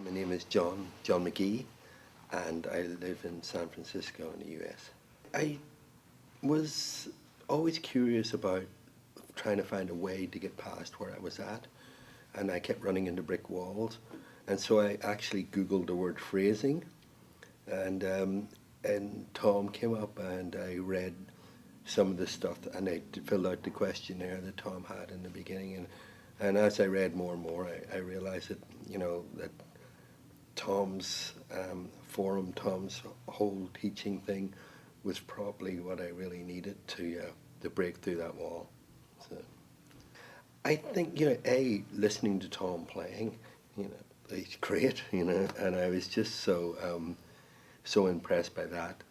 My name is John Magee, and I live in San Francisco in the US. I was always curious about trying to find a way to get past where I was at, and I kept running into brick walls. And so I actually Googled the word phrasing, and Tom came up, and I read some of the stuff, and I filled out the questionnaire that Tom had in the beginning. And as I read more and more, I realized that, that Tom's forum, Tom's whole teaching thing was probably what I really needed to break through that wall. So I think, listening to Tom playing, he's great, and I was just so impressed by that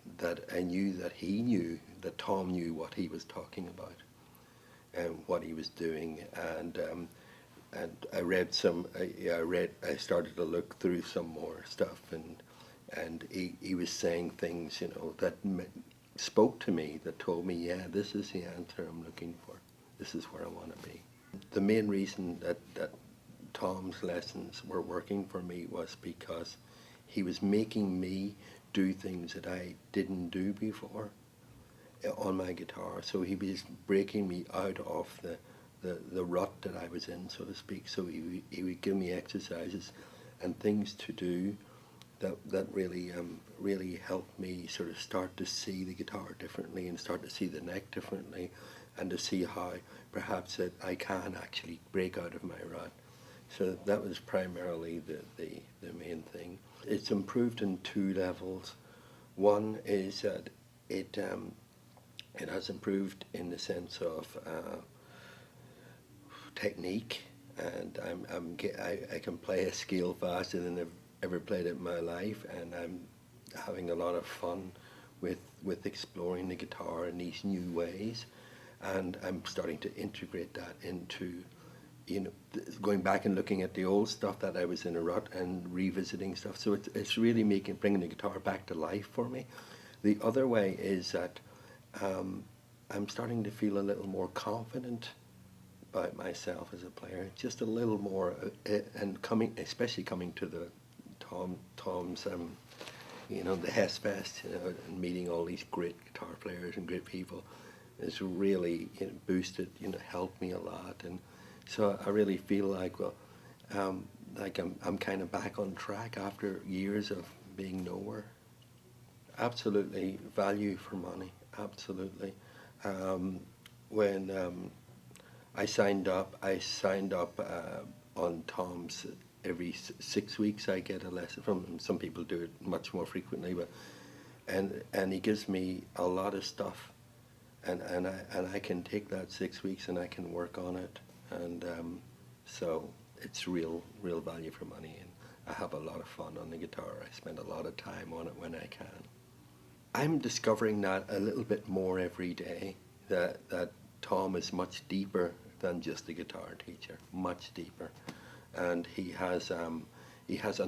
I knew that Tom knew what he was talking about and what he was doing, and I started to look through some more stuff, and he was saying things, that spoke to me, that told me, yeah, this is the answer I'm looking for. This is where I want to be. The main reason that Tom's lessons were working for me was because he was making me do things that I didn't do before on my guitar. So he was breaking me out of the rut that I was in, so to speak. So he would give me exercises and things to do that really helped me sort of start to see the guitar differently and start to see the neck differently, and to see how perhaps that I can actually break out of my rut. So that was primarily the main thing. It's improved in two levels. One is that it has improved in the sense of technique, and I can play a scale faster than I've ever played it in my life, and I'm having a lot of fun with exploring the guitar in these new ways, and I'm starting to integrate that into going back and looking at the old stuff that I was in a rut and revisiting stuff. So it's really bringing the guitar back to life for me. The other way is that I'm starting to feel a little more confident about myself as a player, just a little more, and especially coming to the Tom's the Hess Fest, and meeting all these great guitar players and great people, has really boosted, helped me a lot. And so I really feel like, I'm kind of back on track after years of being nowhere. Absolutely, value for money, absolutely. When I signed up on Tom's. Every 6 weeks I get a lesson from him. Some people do it much more frequently, but and he gives me a lot of stuff, and I can take that 6 weeks and I can work on it, and so it's real value for money, and I have a lot of fun on the guitar. I spend a lot of time on it when I can. I'm discovering that a little bit more every day, that Tom is much deeper than just a guitar teacher, much deeper. And he has an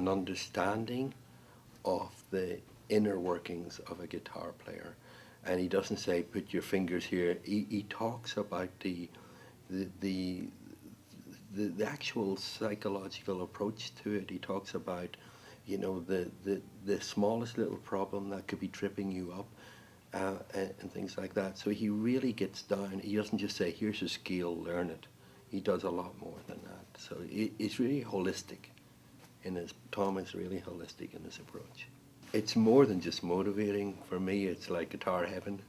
understanding of the inner workings of a guitar player, and he doesn't say put your fingers here. He talks about the actual psychological approach to it. He talks about the smallest little problem that could be tripping you up, and things like that. So he really gets down. He doesn't just say here's a scale, learn it. He does a lot more than that. So it's really holistic. Tom is really holistic in his approach. It's more than just motivating. For me, it's like guitar heaven.